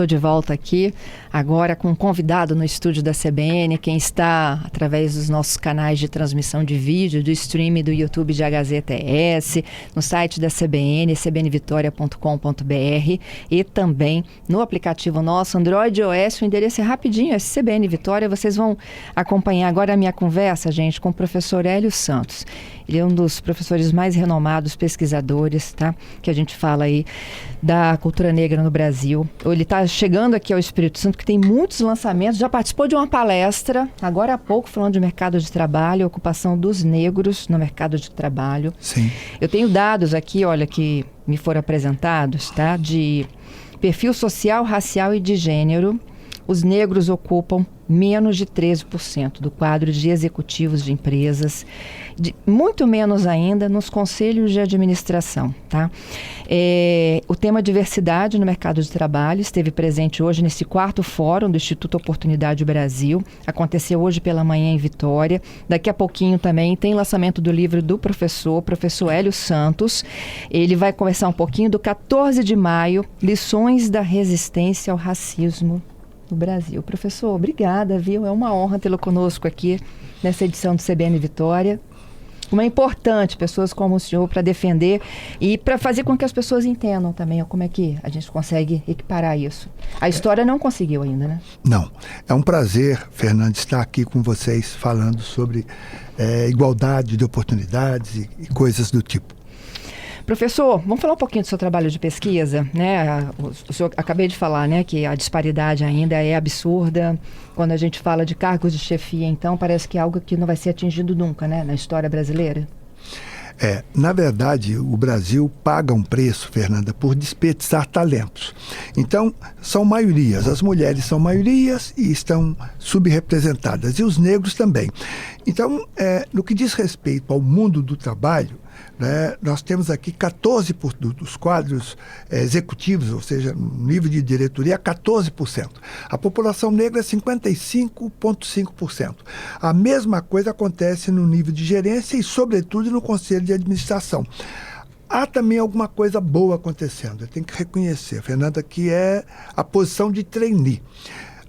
Estou de volta aqui, agora com um convidado no estúdio da CBN, quem está através dos nossos canais de transmissão de vídeo, do streaming do YouTube de HZTS, no site da CBN, cbnvitoria.com.br e também no aplicativo nosso Android e iOS. O endereço é rapidinho, é CBN Vitória. Vocês vão acompanhar agora a minha conversa, gente, com o professor Hélio Santos. Ele é um dos professores mais renomados, pesquisadores, tá? Que a gente fala aí da cultura negra no Brasil. Ele está chegando aqui ao Espírito Santo, que tem muitos lançamentos. Já participou de uma palestra, agora há pouco, falando de mercado de trabalho, ocupação dos negros no mercado de trabalho. Sim. Eu tenho dados aqui, olha, que me foram apresentados, tá? De perfil social, racial e de gênero. Os negros ocupam menos de 13% do quadro de executivos de empresas, muito menos ainda nos conselhos de administração, tá? O tema diversidade no mercado de trabalho esteve presente hoje nesse 4º fórum do Instituto Oportunidade Brasil. Aconteceu hoje pela manhã em Vitória. Daqui a pouquinho também tem lançamento do livro do professor Hélio Santos. Ele vai conversar um pouquinho do 14 de maio, Lições da Resistência ao Racismo no Brasil. Professor, obrigada, viu? É uma honra tê-lo conosco aqui nessa edição do CBN Vitória. Como é importante pessoas como o senhor para defender e para fazer com que as pessoas entendam também como é que a gente consegue equiparar isso. A história não conseguiu ainda, né? Não. É um prazer, Fernando, estar aqui com vocês falando sobre igualdade de oportunidades e coisas do tipo. Professor, vamos falar um pouquinho do seu trabalho de pesquisa, né? O senhor acabei de falar, né, que a disparidade ainda é absurda. Quando a gente fala de cargos de chefia, então, parece que é algo que não vai ser atingido nunca, né, na história brasileira. Na verdade, o Brasil paga um preço, Fernanda, por desperdiçar talentos. Então, são maiorias. As mulheres são maiorias e estão subrepresentadas, e os negros também. Então, no que diz respeito ao mundo do trabalho, né, nós temos aqui 14% dos quadros executivos, ou seja, no nível de diretoria, 14%. A população negra é 55,5%. A mesma coisa acontece no nível de gerência e, sobretudo, no conselho de administração. Há também alguma coisa boa acontecendo. Eu tenho que reconhecer, Fernanda, que é a posição de trainee.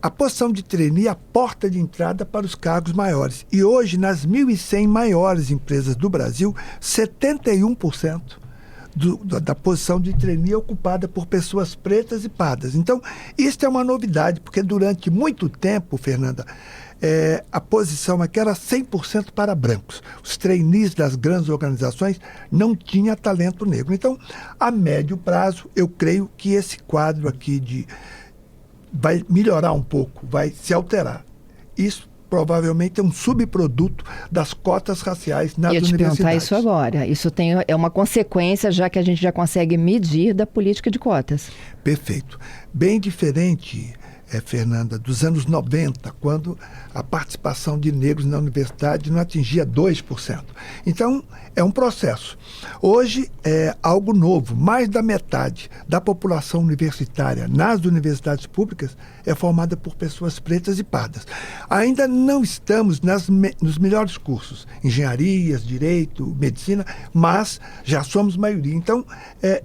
A posição de trainee é a porta de entrada para os cargos maiores. E hoje, nas 1.100 maiores empresas do Brasil, 71% da posição de trainee é ocupada por pessoas pretas e pardas. Então, isso é uma novidade, porque durante muito tempo, Fernanda, a posição aqui era 100% para brancos. Os trainees das grandes organizações não tinham talento negro. Então, a médio prazo, eu creio que esse quadro aqui vai melhorar um pouco, vai se alterar. Isso provavelmente é um subproduto das cotas raciais nas universidades. Eu ia te perguntar isso agora. Isso é uma consequência, já que a gente já consegue medir, da política de cotas. Perfeito. Bem diferente, Fernanda, dos anos 90, quando a participação de negros na universidade não atingia 2%. Então, é um processo. Hoje é algo novo. Mais da metade da população universitária nas universidades públicas é formada por pessoas pretas e pardas. Ainda não estamos nos melhores cursos, engenharias, direito, medicina, mas já somos maioria. Então,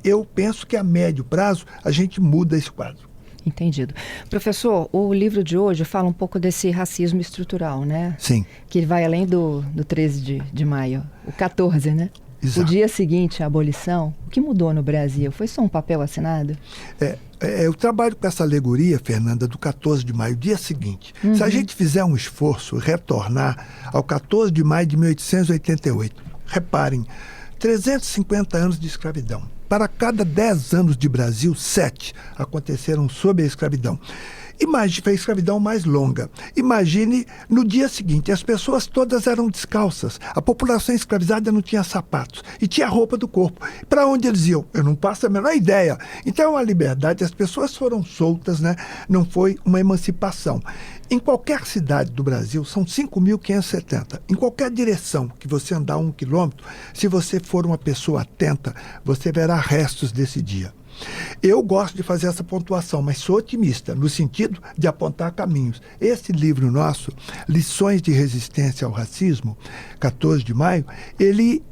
eu penso que a médio prazo a gente muda esse quadro. Entendido. Professor, o livro de hoje fala um pouco desse racismo estrutural, né? Sim. Que vai além do 13 de maio, o 14, né? Exato. O dia seguinte à abolição, o que mudou no Brasil? Foi só um papel assinado? Eu trabalho com essa alegoria, Fernanda, do 14 de maio, dia seguinte. Se a gente fizer um esforço, retornar ao 14 de maio de 1888, reparem, 350 anos de escravidão. Para cada 10 anos de Brasil, 7 aconteceram sob a escravidão. Imagine, foi a escravidão mais longa. Imagine no dia seguinte, as pessoas todas eram descalças. A população escravizada não tinha sapatos e tinha roupa do corpo. Para onde eles iam? Eu não faço a menor ideia. Então, a liberdade, as pessoas foram soltas, né? Não foi uma emancipação. Em qualquer cidade do Brasil, são 5.570. Em qualquer direção que você andar 1 quilômetro, se você for uma pessoa atenta, você verá restos desse dia. Eu gosto de fazer essa pontuação, mas sou otimista, no sentido de apontar caminhos. Esse livro nosso, Lições de Resistência ao Racismo, 14 de maio, ele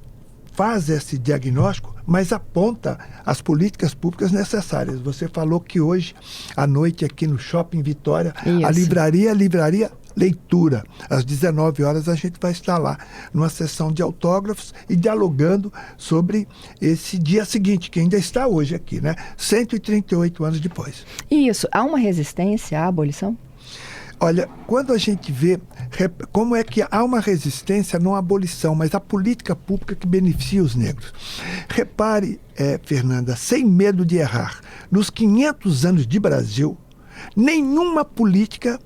faz esse diagnóstico, mas aponta as políticas públicas necessárias. Você falou que hoje, à noite, aqui no Shopping Vitória, Isso. a livraria Leitura. Às 19 horas a gente vai estar lá, numa sessão de autógrafos e dialogando sobre esse dia seguinte, que ainda está hoje aqui, né? 138 anos depois. Isso. Há uma resistência à abolição? Olha, quando a gente vê como é que há uma resistência, não à abolição, mas à política pública que beneficia os negros. Repare, Fernanda, sem medo de errar, nos 500 anos de Brasil, nenhuma política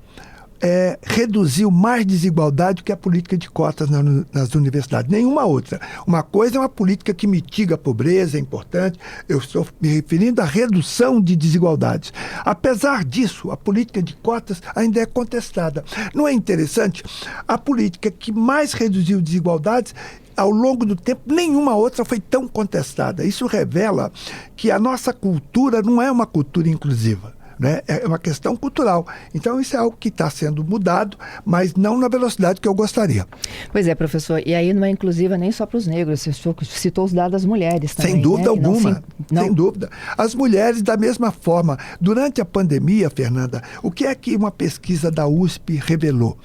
reduziu mais desigualdade que a política de cotas nas universidades. Nenhuma outra. Uma coisa é uma política que mitiga a pobreza, é importante. Eu estou me referindo à redução de desigualdades. Apesar disso, a política de cotas ainda é contestada. Não é interessante? A política que mais reduziu desigualdades ao longo do tempo, nenhuma outra foi tão contestada. Isso revela que a nossa cultura não é uma cultura inclusiva. Né? É uma questão cultural. Então, isso é algo que está sendo mudado, mas não na velocidade que eu gostaria. Pois é, professor. E aí não é inclusiva nem só para os negros. Você citou os dados das mulheres também. Sem dúvida alguma. Não... Sem dúvida. As mulheres, da mesma forma. Durante a pandemia, Fernanda, o que é que uma pesquisa da USP revelou?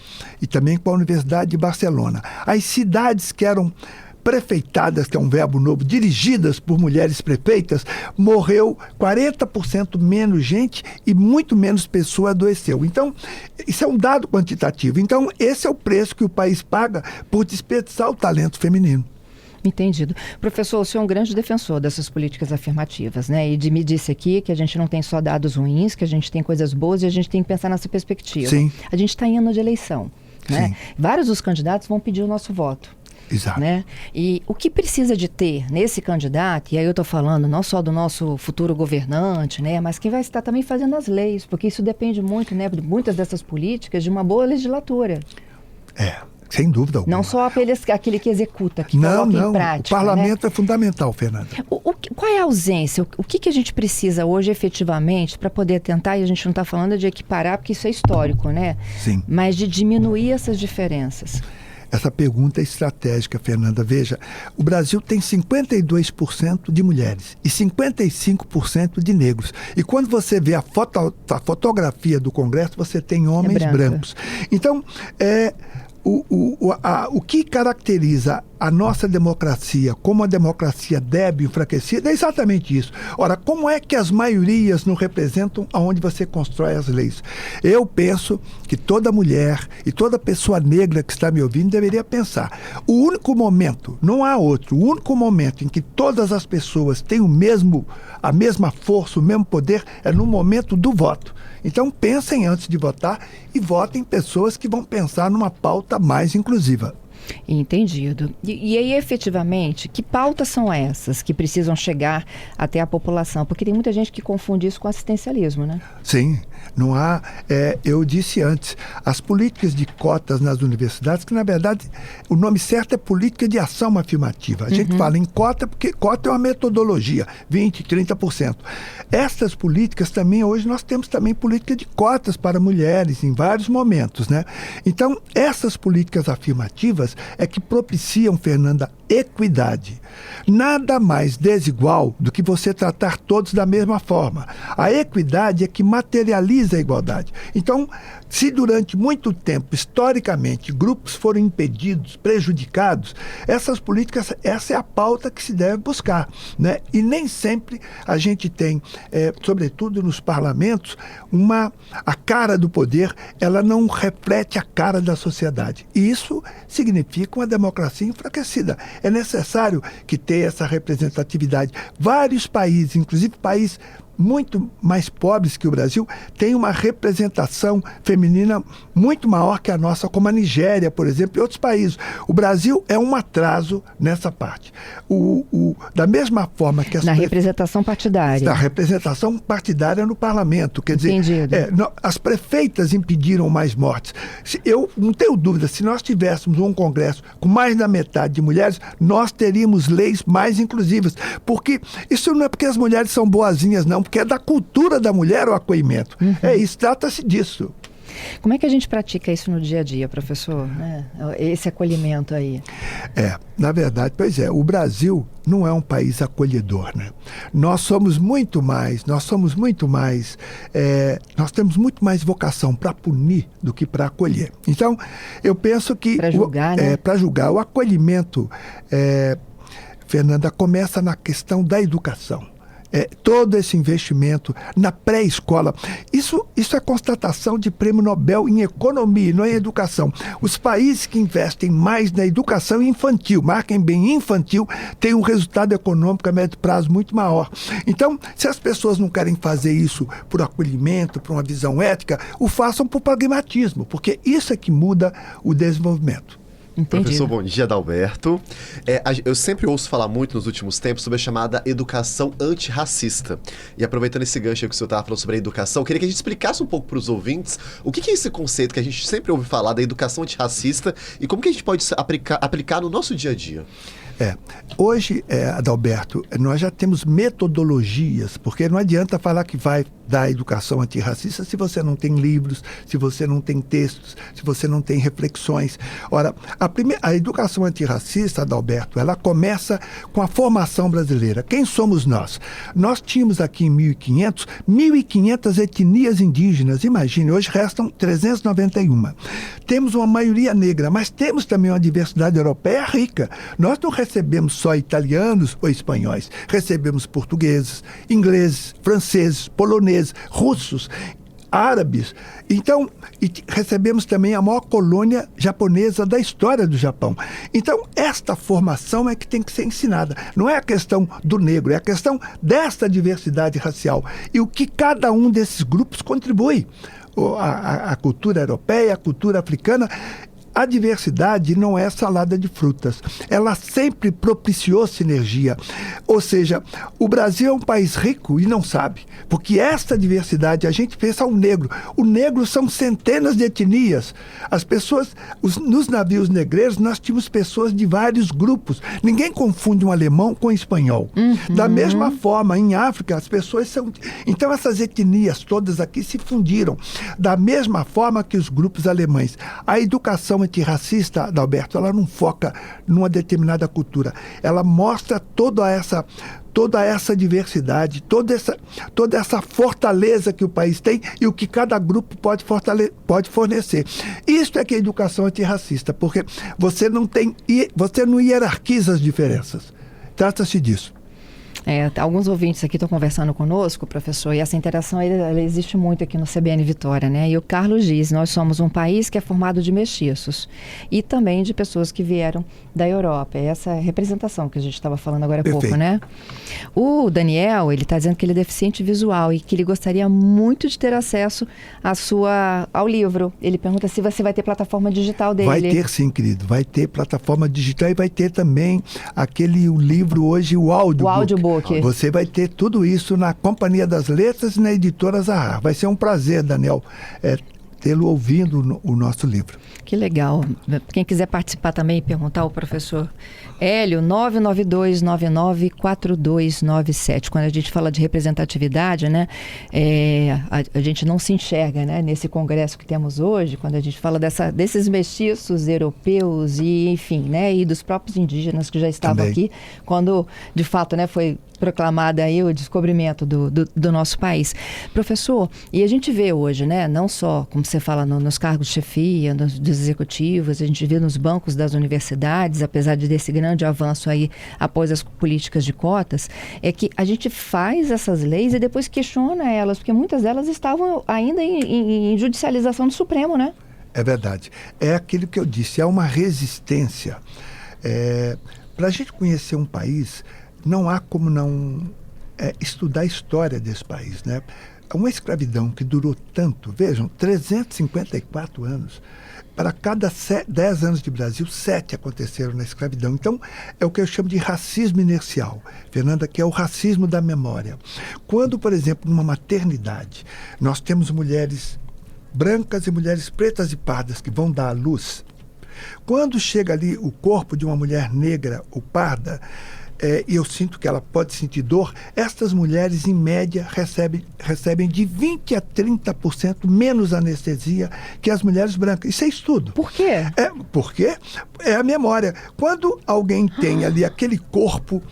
E também com a Universidade de Barcelona. As cidades que eram prefeitadas, que é um verbo novo, dirigidas por mulheres prefeitas, morreu 40% menos gente e muito menos pessoa adoeceu. Então, isso é um dado quantitativo. Então, esse é o preço que o país paga por desperdiçar o talento feminino. Entendido. Professor, o senhor é um grande defensor dessas políticas afirmativas, né? E me disse aqui que a gente não tem só dados ruins, que a gente tem coisas boas e a gente tem que pensar nessa perspectiva. Sim. A gente está em ano de eleição, né? Sim. Vários dos candidatos vão pedir o nosso voto. Exato. Né? E o que precisa de ter nesse candidato, e aí eu estou falando não só do nosso futuro governante, né, mas quem vai estar também fazendo as leis, porque isso depende muito, né, de muitas dessas políticas, de uma boa legislatura. Sem dúvida alguma. Não só aquele que executa, que coloca em prática. O parlamento, né? É fundamental, Fernanda. Qual é a ausência? O que a gente precisa hoje efetivamente para poder tentar, e a gente não está falando de equiparar, porque isso é histórico, né? Sim. Mas de diminuir essas diferenças. Essa pergunta é estratégica, Fernanda. Veja, o Brasil tem 52% de mulheres e 55% de negros. E quando você vê a fotografia do Congresso, você tem homens brancos. Então, o que caracteriza a nossa democracia como uma democracia débil, enfraquecida, é exatamente isso. Ora, como é que as maiorias não representam aonde você constrói as leis? Eu penso que toda mulher e toda pessoa negra que está me ouvindo deveria pensar. O único momento, não há outro, o único momento em que todas as pessoas têm a mesma força, o mesmo poder, é no momento do voto. Então, pensem antes de votar e votem pessoas que vão pensar numa pauta mais inclusiva. Entendido. E aí, efetivamente, que pautas são essas que precisam chegar até a população? Porque tem muita gente que confunde isso com assistencialismo, né? Sim, não há... eu disse antes, as políticas de cotas nas universidades, que na verdade o nome certo é política de ação afirmativa. A gente fala em cota porque cota é uma metodologia, 20%, 30%. Essas políticas também, hoje nós temos também política de cotas para mulheres em vários momentos, né? Então, essas políticas afirmativas é que propiciam, Fernanda, equidade. Nada mais desigual do que você tratar todos da mesma forma. A equidade é que materializa a igualdade. Então, se durante muito tempo, historicamente, grupos foram impedidos, prejudicados, essas políticas, essa é a pauta que se deve buscar, né? E nem sempre a gente tem, sobretudo nos parlamentos, a cara do poder, ela não reflete a cara da sociedade. E isso significa uma democracia enfraquecida. É necessário que tenha essa representatividade. Vários países, inclusive países muito mais pobres que o Brasil, têm uma representação feminina muito maior que a nossa, como a Nigéria, por exemplo, e outros países. O Brasil é um atraso nessa parte. Da mesma forma que... Na representação partidária. Da representação partidária no parlamento. Quer dizer, as prefeitas impediram mais mortes. Eu não tenho dúvida, se nós tivéssemos um Congresso com mais da metade de mulheres, nós teríamos leis mais inclusivas. Porque isso não é porque as mulheres são boazinhas, não, porque é da cultura da mulher o acolhimento. Isso, trata-se disso. Como é que a gente pratica isso no dia a dia, professor? Esse acolhimento aí. Na verdade, pois é, o Brasil não é um país acolhedor, né? Nós temos muito mais, nós temos muito mais vocação para punir do que para acolher. Então, eu penso que... Para julgar, né? Para julgar. O acolhimento, Fernanda, começa na questão da educação. Todo esse investimento na pré-escola. Isso é constatação de prêmio Nobel em economia, não em educação. Os países que investem mais na educação infantil, marquem bem, infantil, têm um resultado econômico a médio prazo muito maior. Então, se as pessoas não querem fazer isso por acolhimento, por uma visão ética, o façam por pragmatismo, porque isso é que muda o desenvolvimento. Entendi. Professor, bom dia, Adalberto. Eu sempre ouço falar muito nos últimos tempos sobre a chamada educação antirracista. E aproveitando esse gancho aí que o senhor estava falando sobre a educação, eu queria que a gente explicasse um pouco para os ouvintes o que é esse conceito que a gente sempre ouve falar da educação antirracista e como que a gente pode aplicar no nosso dia a dia. Hoje, Adalberto, nós já temos metodologias, porque não adianta falar que vai dar educação antirracista se você não tem livros, se você não tem textos, se você não tem reflexões. Ora, a educação antirracista, Adalberto, ela começa com a formação brasileira. Quem somos nós? Nós tínhamos aqui em 1.500 etnias indígenas, imagine, hoje restam 391. Temos uma maioria negra, mas temos também uma diversidade europeia rica. Nós não recebemos só italianos ou espanhóis, recebemos portugueses, ingleses, franceses, poloneses, russos, árabes. Então, recebemos também a maior colônia japonesa da história do Japão. Então, esta formação é que tem que ser ensinada. Não é a questão do negro, é a questão desta diversidade racial. E o que cada um desses grupos contribui. A cultura europeia, a cultura africana. A diversidade não é salada de frutas. Ela sempre propiciou sinergia. Ou seja, o Brasil é um país rico e não sabe. Porque esta diversidade, a gente pensa o negro. O negro são centenas de etnias. As pessoas, nos navios negreiros, nós tínhamos pessoas de vários grupos. Ninguém confunde um alemão com um espanhol. Da mesma forma, em África, as pessoas são... Então, essas etnias todas aqui se fundiram. Da mesma forma que os grupos alemães. A educação antirracista, Adalberto, ela não foca numa determinada cultura. Ela mostra toda essa diversidade, toda essa fortaleza que o país tem e o que cada grupo pode fornecer. Isso é que é educação antirracista, porque você não hierarquiza as diferenças. Trata-se disso. Alguns ouvintes aqui estão conversando conosco, professor, e essa interação ela existe muito aqui no CBN Vitória, né? E o Carlos diz, nós somos um país que é formado de mestiços e também de pessoas que vieram da Europa. Essa representação que a gente estava falando agora há pouco, né? O Daniel, ele está dizendo que ele é deficiente visual e que ele gostaria muito de ter acesso ao livro. Ele pergunta se você vai ter plataforma digital dele. Vai ter sim, querido. Vai ter plataforma digital e vai ter também o livro hoje, o audiobook. Você vai ter tudo isso na Companhia das Letras e na Editora Zahar. Vai ser um prazer, Daniel, tê-lo ouvindo o nosso livro. Que legal. Quem quiser participar também e perguntar ao professor Hélio, 992994297. Quando a gente fala de representatividade, né, a gente não se enxerga, né, nesse congresso que temos hoje, quando a gente fala desses mestiços europeus e, enfim, né, e dos próprios indígenas que já estavam aqui, quando, de fato, né, foi proclamada aí o descobrimento do nosso país. Professor, e a gente vê hoje, né, não só, como você fala, nos cargos de chefia, dos executivos, a gente vê nos bancos das universidades, apesar desse grande avanço aí após as políticas de cotas, é que a gente faz essas leis e depois questiona elas, porque muitas delas estavam ainda em judicialização do Supremo, né? É verdade. É aquilo que eu disse, é uma resistência. Para a gente conhecer um país, não há como não estudar a história desse país, né? Uma escravidão que durou tanto, vejam, 354 anos. Para cada 10 anos de Brasil, 7 aconteceram na escravidão. Então, é o que eu chamo de racismo inercial, Fernanda, que é o racismo da memória. Quando, por exemplo, numa maternidade, nós temos mulheres brancas e mulheres pretas e pardas que vão dar à luz, quando chega ali o corpo de uma mulher negra ou parda, e eu sinto que ela pode sentir dor, estas mulheres, em média, recebem de 20% a 30% menos anestesia que as mulheres brancas. Isso é estudo. Por quê? Porque é a memória. Quando alguém tem ali aquele corpo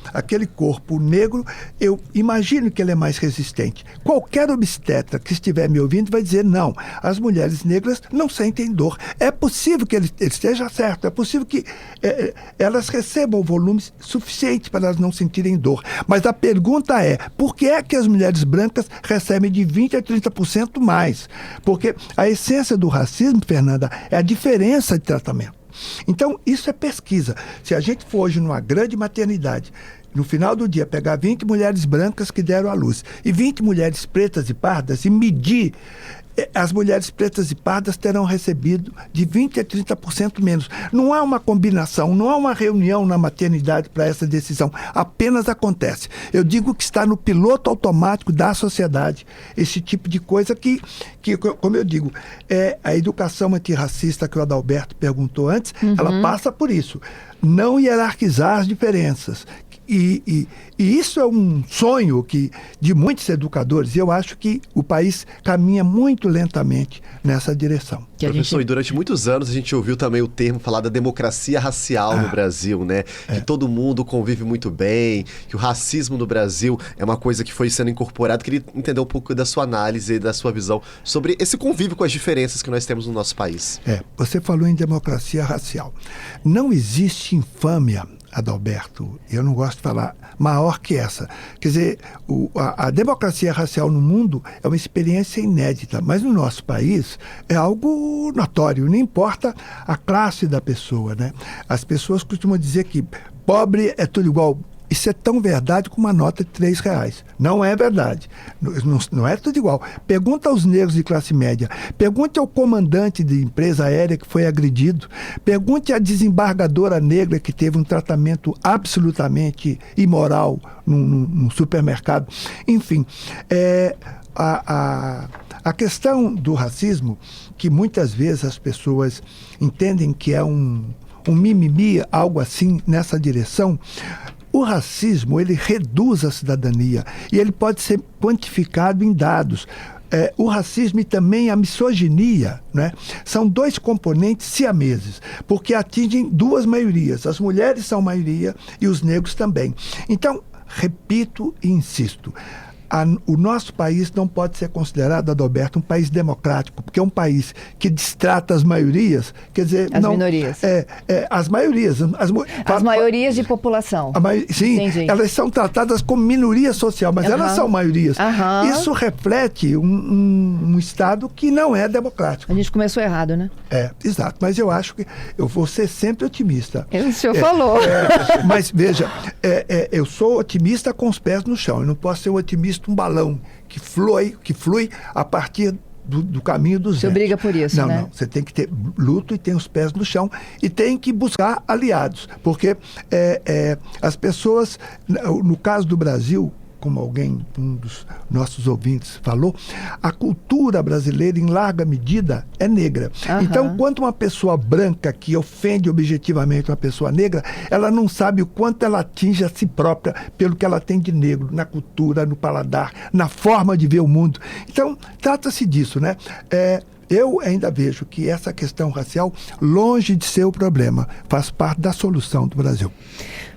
negro, eu imagino que ele é mais resistente. Qualquer obstetra que estiver me ouvindo vai dizer, não, as mulheres negras não sentem dor. É possível que ele esteja certo, é possível que elas recebam o volume suficiente para elas não sentirem dor. Mas a pergunta é, por que é que as mulheres brancas recebem de 20% a 30% mais? Porque a essência do racismo, Fernanda, é a diferença de tratamento. Então, isso é pesquisa. Se a gente for hoje numa grande maternidade, no final do dia, pegar 20 mulheres brancas que deram à luz e 20 mulheres pretas e pardas e medir, as mulheres pretas e pardas terão recebido de 20% a 30% menos. Não há uma combinação, não há uma reunião na maternidade para essa decisão. Apenas acontece. Eu digo que está no piloto automático da sociedade esse tipo de coisa que como eu digo, a educação antirracista que o Adalberto perguntou antes, ela passa por isso. Não hierarquizar as diferenças. E isso é um sonho de muitos educadores, e eu acho que o país caminha muito lentamente nessa direção. Professor, e durante muitos anos a gente ouviu também o termo falar da democracia racial no Brasil, né? Que todo mundo convive muito bem, que o racismo no Brasil é uma coisa que foi sendo incorporada. Queria entender um pouco da sua análise e da sua visão sobre esse convívio com as diferenças que nós temos no nosso país. Você falou em democracia racial. Não existe infâmia, Adalberto, eu não gosto de falar, maior que essa. Quer dizer, a democracia racial no mundo é uma experiência inédita, mas no nosso país é algo notório, não importa a classe da pessoa, né? As pessoas costumam dizer que pobre é tudo igual. Isso é tão verdade como uma nota de R$3. Não é verdade. Não é tudo igual. Pergunta aos negros de classe média. Pergunte ao comandante de empresa aérea que foi agredido. Pergunte à desembargadora negra que teve um tratamento absolutamente imoral num supermercado. Enfim, a questão do racismo, que muitas vezes as pessoas entendem que é um mimimi, algo assim nessa direção. O racismo, ele reduz a cidadania e ele pode ser quantificado em dados. O racismo e também a misoginia, né, são dois componentes siameses, porque atingem duas maiorias. As mulheres são maioria e os negros também. Então, repito e insisto, o nosso país não pode ser considerado, Adalberto, um país democrático, porque é um país que destrata as maiorias, quer dizer... Minorias. As maiorias. As maiorias de população. Sim, entendi. Elas são tratadas como minoria social, mas elas são maiorias. Isso reflete um Estado que não é democrático. A gente começou errado, né? Exato. Mas eu acho que eu vou ser sempre otimista. O senhor falou. Mas, veja, eu sou otimista com os pés no chão. Eu não posso ser um otimista um balão que flui a partir do caminho dos ventos. Você briga por isso, né? Não. Você tem que ter luto e ter os pés no chão e tem que buscar aliados. Porque as pessoas, no caso do Brasil, como um dos nossos ouvintes falou, a cultura brasileira, em larga medida, é negra. Então, quando uma pessoa branca que ofende objetivamente uma pessoa negra, ela não sabe o quanto ela atinge a si própria pelo que ela tem de negro, na cultura, no paladar, na forma de ver o mundo. Então, trata-se disso, né? Eu ainda vejo que essa questão racial, longe de ser o problema, faz parte da solução do Brasil.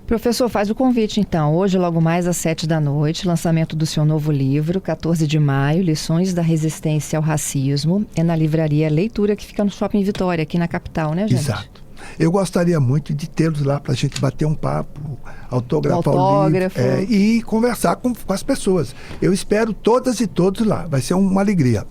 Professor, faz o convite, então. Hoje, logo mais às 19h, lançamento do seu novo livro, 14 de maio, Lições da Resistência ao Racismo. É na livraria Leitura, que fica no Shopping Vitória, aqui na capital, né, gente? Exato. Eu gostaria muito de tê-los lá para a gente bater um papo, autografar o livro e conversar com as pessoas. Eu espero todas e todos lá. Vai ser uma alegria.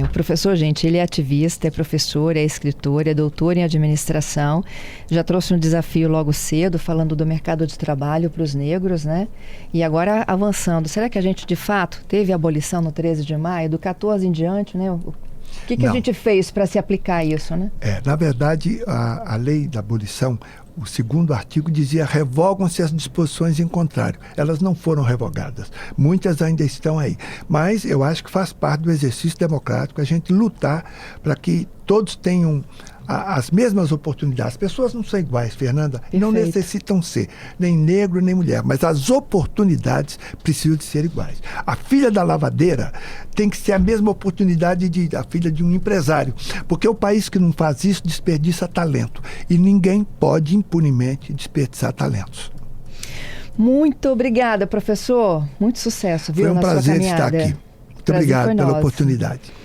O professor, gente, ele é ativista, é professor, é escritor, é doutor em administração. Já trouxe um desafio logo cedo, falando do mercado de trabalho para os negros, né? E agora avançando. Será que a gente, de fato, teve a abolição no 13 de maio? Do 14 em diante, né? O que a gente fez para se aplicar isso, né? Na verdade, a lei da abolição, o segundo artigo dizia: revogam-se as disposições em contrário. Elas não foram revogadas. Muitas ainda estão aí. Mas eu acho que faz parte do exercício democrático a gente lutar para que todos tenham as mesmas oportunidades. As pessoas não são iguais, Fernanda, não Perfeito. necessitam ser nem negro nem mulher, mas as oportunidades precisam de ser iguais. A filha da lavadeira tem que ser a mesma oportunidade da filha de um empresário, porque o país que não faz isso desperdiça talento, e ninguém pode impunemente desperdiçar talentos. Muito obrigada, professor. Muito sucesso, viu, Foi um na sua prazer caminhada. estar aqui. Muito Prazer obrigado foi pela nosso. oportunidade.